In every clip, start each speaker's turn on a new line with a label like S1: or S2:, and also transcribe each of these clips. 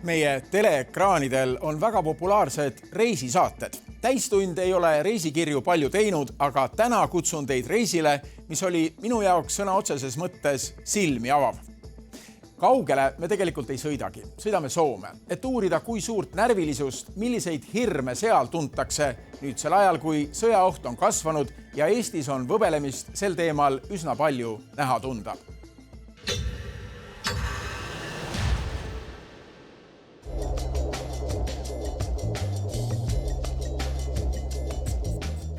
S1: Meie teleekraanidel on väga populaarsed reisisaated. Täistund ei ole reisikirju palju teinud, aga täna kutsun teid reisile, mis oli minu jaoks sõna otseses mõttes silmi avav. Kaugele me tegelikult ei sõidagi. Sõidame Soome, et uurida, kui suurt närvilisust, milliseid hirme seal tuntakse nüüdsel ajal, kui sõjaoht on kasvanud ja Eestis on võbelemist sel teemal üsna palju näha tunda.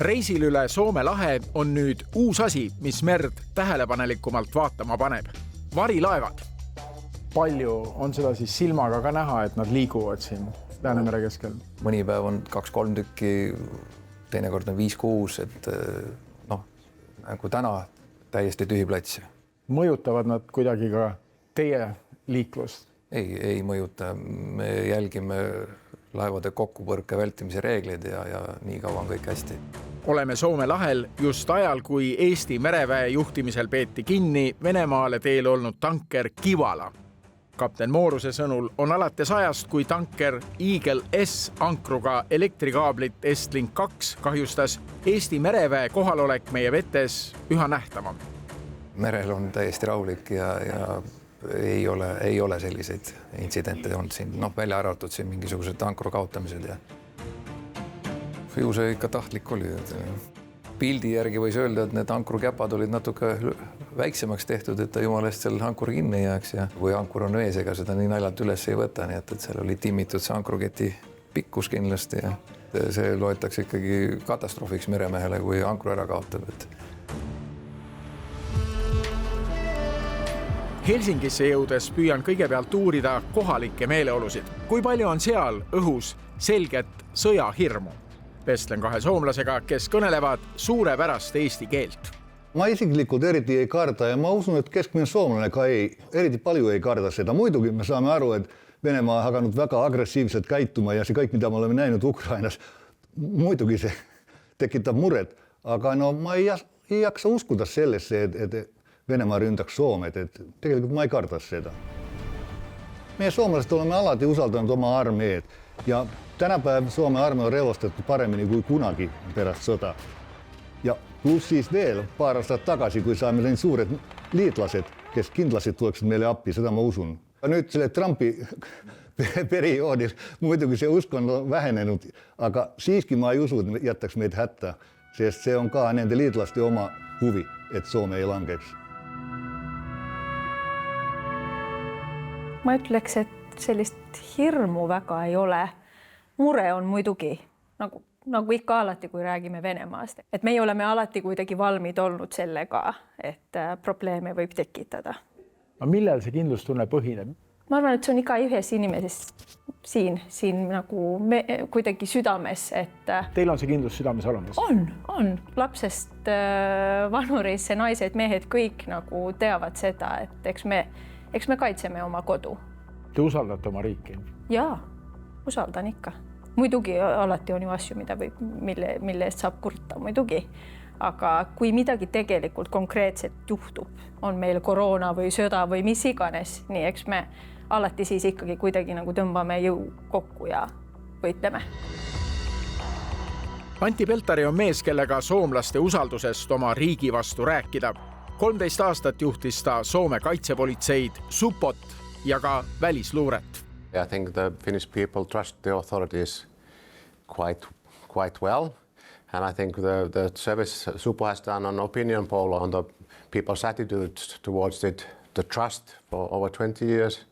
S1: Reisil üle Soome lahe on nüüd uus asi, mis merd tähelepanelikumalt vaatama paneb. Varilaevad. Palju on seda siis silmaga ka näha, et nad liiguvad siin Läänemere keskel?
S2: Mõni päev on 2-3 tükki, teinekord on 5-6, et nagu täna täiesti tühi plats.
S1: Mõjutavad nad kuidagi ka teie liiklust?
S2: Ei mõjuta. Me jälgime laevade kokkupõrke vältimise reeglid ja nii kaua on kõik hästi. Oleme
S1: Soome lahel just ajal, kui Eesti mereväe juhtimisel peeti kinni Venemaale teel olnud tanker Kivala. Kapten Mooruse sõnul on alates ajast, kui tanker Eagle S ankruga elektrikaablit Estlink 2 kahjustas, Eesti mereväe kohalolek meie vetes üha nähtavam.
S2: Merel on täiesti rahulik ja ei ole selliseid intsidente olnud siin, välja arvatud siin mingisugused ankru kaotamised ja ju see ikka tahtlik oli. Pildi järgi võis öelda, et need ankrukäpad olid natuke väiksemaks tehtud, et ta jumala eest seal ankur kinni jääks ja kui ankur on vees, ega seda nii naljalt üles ei võta, nii et seal oli timmitud see ankruketi pikkus kindlasti ja see loetakse ikkagi katastroofiks meremehele, kui ankru ära kaotab.
S1: Helsingisse jõudes püüan kõigepealt uurida kohalikke meeleolusid. Kui palju on seal õhus selget sõjahirmu? Vestlen 2 soomlasega, kes kõnelevad suurepärast eesti keelt.
S3: Ma isiklikult eriti ei karda ja ma usun, et keskmine soomlane ka eriti palju ei karda seda. Muidugi me saame aru, et Venemaa on hakanud väga agressiivselt käituma ja see kõik, mida me oleme näinud Ukrainas, muidugi see tekitab muret. Aga ma ei jaksa uskuda sellesse, et Venemaa ründaks Soome, et tegelikult ma ei karda seda. Meie soomlased oleme alati usaldanud oma armeed ja tänapäev Soome armee on relvastatud paremini kui kunagi pärast sõda. Ja pluss siis veel paar aastat tagasi, kui saime need suured liitlased, kes kindlasti tuleksid meile appi, seda ma usun. Nüüd selle Trumpi perioodil muidugi see usk on vähenenud, aga siiski ma ei usu, et jätaks meid hätta, sest see on ka nende liitlaste oma huvi, et Soome ei langeks.
S4: Ma ütleks, et sellist hirmu väga ei ole. Mure on muidugi, nagu ikka alati, kui räägime Venemaast. Et meie oleme alati kuidagi valmid olnud sellega, et probleeme võib tekitada.
S1: Aga millel see kindlustunne põhineb?
S4: Ma arvan, et see on iga ühes inimeses siin nagu kuidagi südames.
S1: Teil on see kindlus südames olemas?
S4: On. Lapsest vanurisse naised, mehed, kõik nagu teavad seda, et eks me kaitseme oma kodu.
S1: Te usaldate oma riiki?
S4: Jaa, usaldan ikka. Muidugi alati on ju asju, mille eest saab kurta, muidugi. Aga kui midagi tegelikult konkreetselt juhtub, on meil koroona või sõda või mis iganes, nii eks me alati siis ikkagi kuidagi nagu tõmbame jõu kokku ja võitleme.
S1: Antti Peltari on mees, kellega soomlaste usaldusest oma riigi vastu rääkida. 13 aastat juhtis ta Soome kaitsepolitseid, supot ja ka välisluuret.
S5: I think the Finnish people trust the authorities quite well. And I think the service Supo has done an opinion poll on the people's attitude towards it, the trust for over 20 years.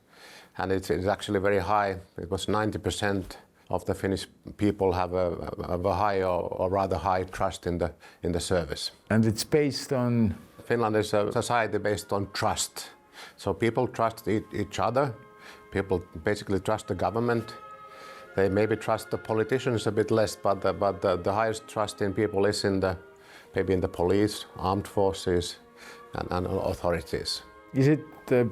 S5: And it's actually very high. It was 90% of the Finnish people have a high or rather high trust in the service.
S1: And it's based on?
S5: Finland is a society based on trust. So people trust each other. People basically trust the government. They maybe trust the politicians a bit less, but the highest trust in people is maybe in the police, armed forces, and authorities.
S1: Is it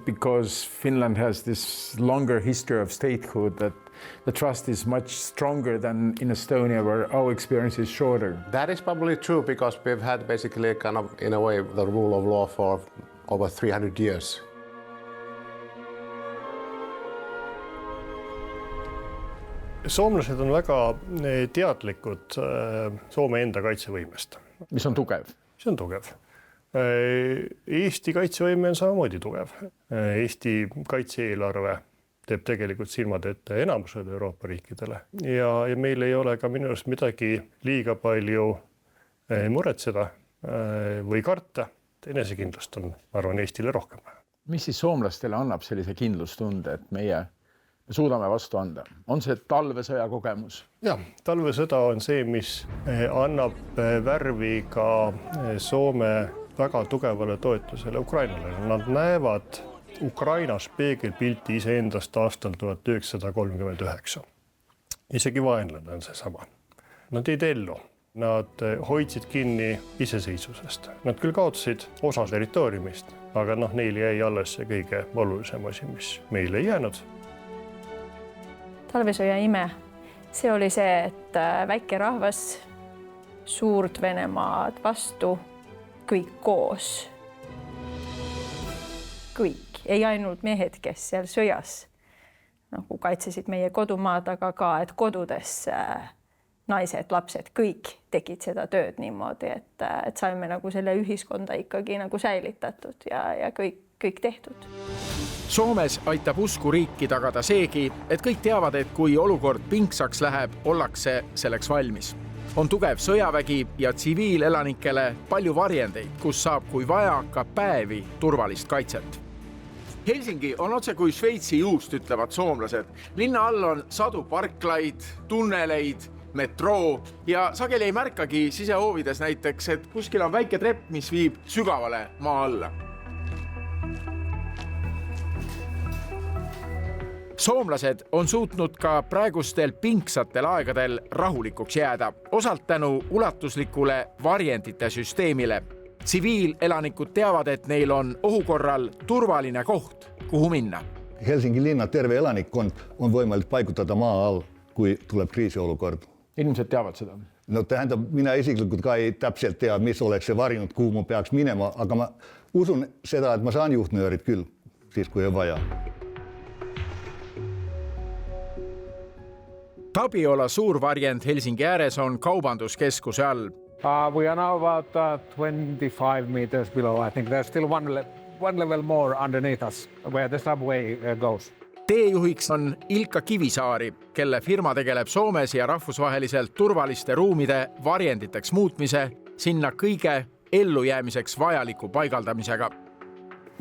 S1: because Finland has this longer history of statehood that the trust is much stronger than in Estonia, where our experience is shorter?
S5: That is probably true, because we've had basically kind of, in a way, the rule of law for over 300 years.
S6: Soomlased on väga teadlikud Soome enda kaitsevõimest.
S1: mis on tugev?
S6: See on tugev. Eesti kaitsevõime on samamoodi tugev. Eesti kaitse-eelarve teeb tegelikult silmad ette enamusele Euroopa riikidele ja meil ei ole ka minu arust midagi liiga palju muretseda või karta. Enesekindlust on, ma arvan, Eestile rohkem.
S1: Mis siis soomlastele annab sellise kindlustunde, et me suudame vastu anda? On see talvesõja kogemus?
S6: Ja, talvesõda on see, mis annab värvi ka Soome väga tugevale toetusele Ukrainale. Nad näevad Ukrainas peegelpilti iseendast aastal 1939. Isegi vaenlane on see sama. Nad ei tellu. Nad hoidsid kinni iseseisvusest. Nad küll kaotasid osa territooriumist, aga neil jäi alles see kõige olulisem asi, mis meile ei jäänud.
S4: Talvesõja ime. See oli see, et väike rahvas suurt Venemaad vastu, kõik koos. Kõik, ei ainult mehed, kes seal sõjas nagu kaitsesid meie kodumaad, aga ka, et kodudes naised, lapsed, kõik tegid seda tööd niimoodi, et saime nagu selle ühiskonda ikkagi nagu säilitatud ja kõik tehtud.
S1: Soomes aitab usku riiki tagada seegi, et kõik teavad, et kui olukord pingsaks läheb, ollakse selleks valmis. On tugev sõjavägi ja tsiviilelanikele palju varjendeid, kus saab kui vaja ka päevi turvalist kaitset. Helsingi on otse kui Šveitsi juust, ütlevad soomlased. Linna all on sadu parklaid, tunneleid, metroo ja sageli ei märkagi sisehoovides näiteks, et kuskil on väike trepp, mis viib sügavale maa alla. Soomlased on suutnud ka praegustel pingsatel aegadel rahulikuks jääda, osalt tänu ulatuslikule varjendite süsteemile. Tsiviilelanikud teavad, et neil on ohukorral turvaline koht, kuhu minna.
S3: Helsingi linna terve elanikkond on võimalik paigutada maa all, kui tuleb kriisiolukord.
S1: Inimesed teavad seda?
S3: No tähendab, mina isiklikult ka ei täpselt tea, mis oleks see varjunud, kuhu ma peaks minema, aga ma usun seda, et ma saan juhtnöörid küll, siis kui on vaja.
S1: Tapiola suurvarjend Helsingi ääres on kaubanduskeskuse all.
S7: We are now about 25 meters below. I think there's still one level more underneath us where the subway goes.
S1: Teejuhiks on Ilkka Kivisaari, kelle firma tegeleb Soomes ja rahvusvaheliselt turvaliste ruumide varjenditeks muutmise, sinna kõige ellujäämiseks vajaliku paigaldamisega.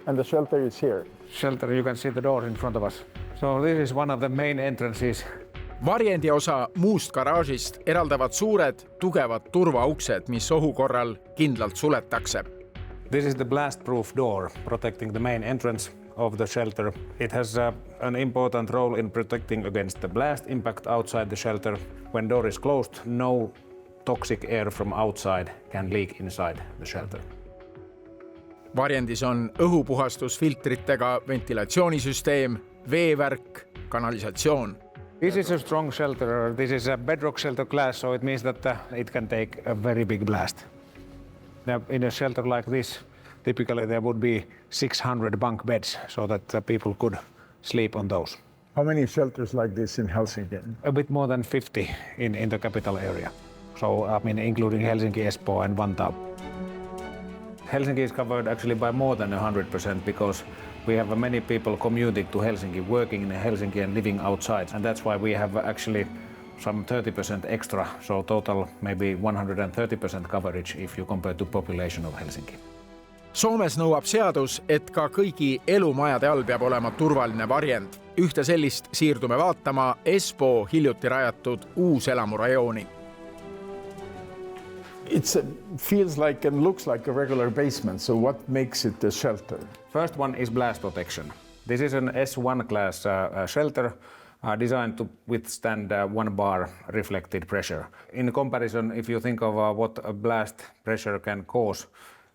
S7: And the shelter is here. Shelter, you can see the door in front of us. So this is one of the main entrances.
S1: Varjendi osa muust garaažist eraldavad suured, tugevad turvauksed, mis ohukorral kindlalt suletakse.
S7: This is the blast-proof door protecting the main entrance of the shelter. It has an important role in protecting against the blast impact outside the shelter. When door is closed, no toxic air from outside can leak inside the shelter.
S1: Varjendis on õhupuhastusfiltritega ventilatsioonisüsteem, veevärk, kanalisatsioon.
S7: This is a strong shelter. This is a bedrock shelter class, so it means that it can take a very big blast. Now, in a shelter like this, typically there would be 600 bunk beds so that people could sleep on those.
S8: How many shelters like this in Helsinki?
S7: A bit more than 50 in the capital area. So, including Helsinki, Espoo and Vantaa. Helsinki is covered actually by more than 100% because we have many people commuting to Helsinki, working in Helsinki and living outside. And that's why we have actually some 30% extra. So total maybe 130% coverage if you compare to population of Helsinki.
S1: Soomes nõuab seadus, et ka kõigi elumajade all peab olema turvaline varjend. Ühte sellist siirdume vaatama Espoo hiljuti rajatud uuselamurajooni.
S8: It feels like and looks like a regular basement. So what makes it a shelter?
S7: First one is blast protection. This is an S1 class shelter designed to withstand 1 bar reflected pressure. In comparison, if you think of what a blast pressure can cause,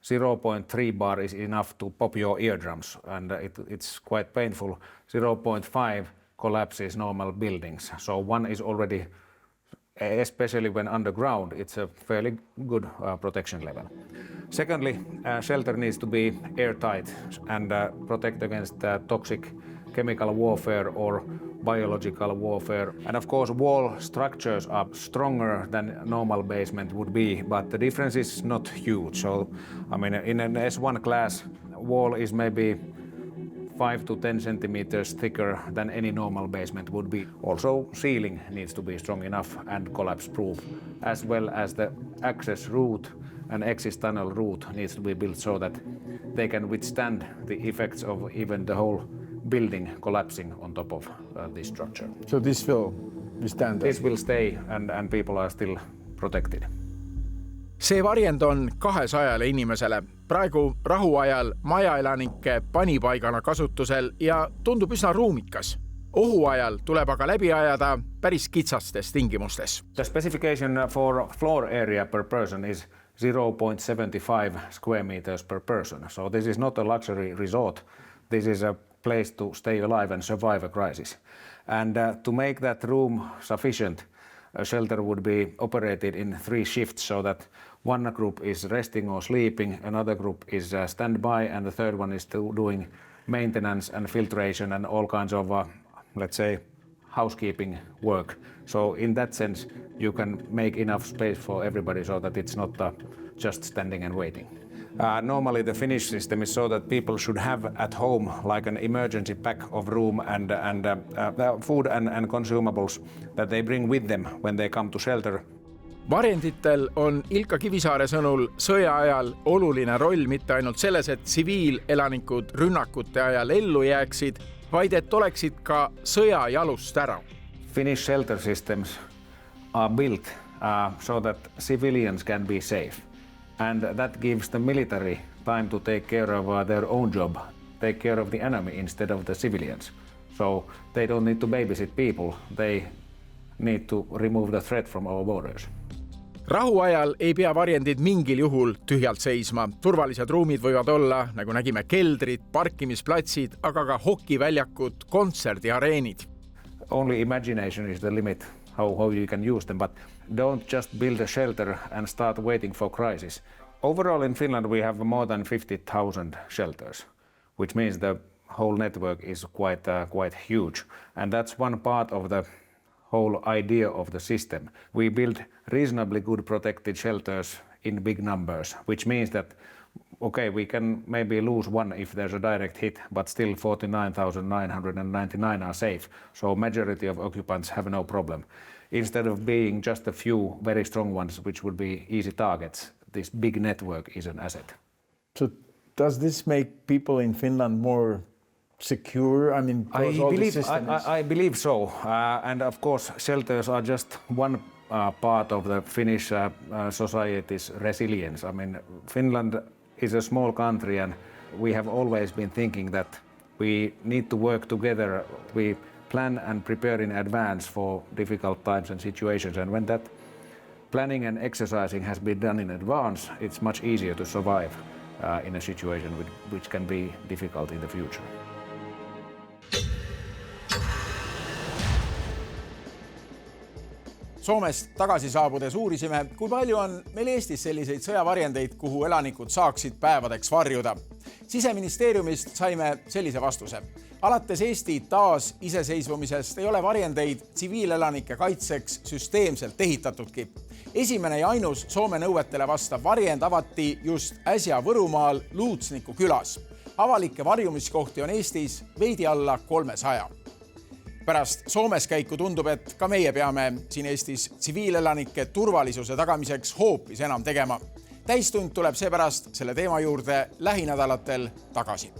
S7: 0.3 bar is enough to pop your eardrums, and it's quite painful. 0.5 collapses normal buildings. So 1 is already, especially when underground, it's a fairly good protection level. Secondly, shelter needs to be airtight and protect against toxic chemical warfare or biological warfare. And of course, wall structures are stronger than normal basement would be, but the difference is not huge. So, I mean, in an S1 class, wall is maybe 5 to 10 centimeters thicker than any normal basement would be. Also, ceiling needs to be strong enough and collapse-proof, as well as the access route and exit tunnel route needs to be built so that they can withstand the effects of even the whole building collapsing on top of this structure.
S8: So this will withstand that?
S7: This will stay and people are still protected.
S1: See varjend on 200 inimesele. Praegu rahuajal majaelanike panipaigana kasutusel ja tundub üsna ruumikas. Ohuajal tuleb aga läbi ajada päris kitsastes tingimustes.
S7: The specification for floor area per person is 0.75 square meters per person. So this is not a luxury resort. This is a place to stay alive and survive a crisis. And to make that room sufficient, a shelter would be operated in 3 shifts so that one group is resting or sleeping, another group is standby, and the third one is doing maintenance and filtration and all kinds of, let's say, housekeeping work. So in that sense, you can make enough space for everybody so that it's not just standing and waiting. Normally the Finnish system is so that people should have at home like an emergency pack of room and food and consumables that they bring with them when they come to shelter.
S1: Varjenditel on Ilka Kivisaare sõnul sõja ajal oluline roll mitte ainult selles, et tsiviilelanikud rünnakute ajal ellu jääksid, vaid et oleksid ka sõja jalust ära.
S7: Finnish shelter systems are built so that civilians can be safe. And that gives the military time to take care of their own job, take care of the enemy instead of the civilians. So they don't need to babysit people, they need to remove the threat from our borders.
S1: Rahuajal ei pea varjendid mingil juhul tühjalt seisma. Turvalised ruumid võivad olla, nagu nägime, keldrid, parkimisplatsid, aga ka hokiväljakud, kontserdiareenid.
S7: Only imagination is the limit how you can use them, but don't just build a shelter and start waiting for crisis. Overall in Finland we have more than 50,000 shelters, which means the whole network is quite huge. And that's one part of the whole idea of the system. We build reasonably good protected shelters in big numbers, which means that, okay, we can maybe lose one if there's a direct hit, but still 49,999 are safe. So majority of occupants have no problem. Instead of being just a few very strong ones, which would be easy targets, this big network is an asset.
S8: So does this make people in Finland more secure? I mean,
S7: I believe so. And of course, shelters are just one part of the Finnish society's resilience. I mean, Finland is a small country and we have always been thinking that we need to work together. We plan and prepare in advance for difficult times and situations. And when that planning and exercising has been done in advance, it's much easier to survive in a situation which can be difficult in the future.
S1: Soomest tagasi saabudes uurisime, kui palju on meil Eestis selliseid sõjavarjendeid, kuhu elanikud saaksid päevadeks varjuda. Siseministeeriumist saime sellise vastuse. Alates Eesti taas iseseisvumisest ei ole varjendeid tsiviilelanike kaitseks süsteemselt ehitatudki. Esimene ja ainus Soome nõuetele vastav varjend avati just äsja Võrumaal Luutsniku külas. Avalikke varjumiskohti on Eestis veidi alla 300. Pärast Soomes käiku tundub, et ka meie peame siin Eestis tsiviilelanike turvalisuse tagamiseks hoopis enam tegema. Täistund tuleb seepärast selle teema juurde lähinädalatel tagasi.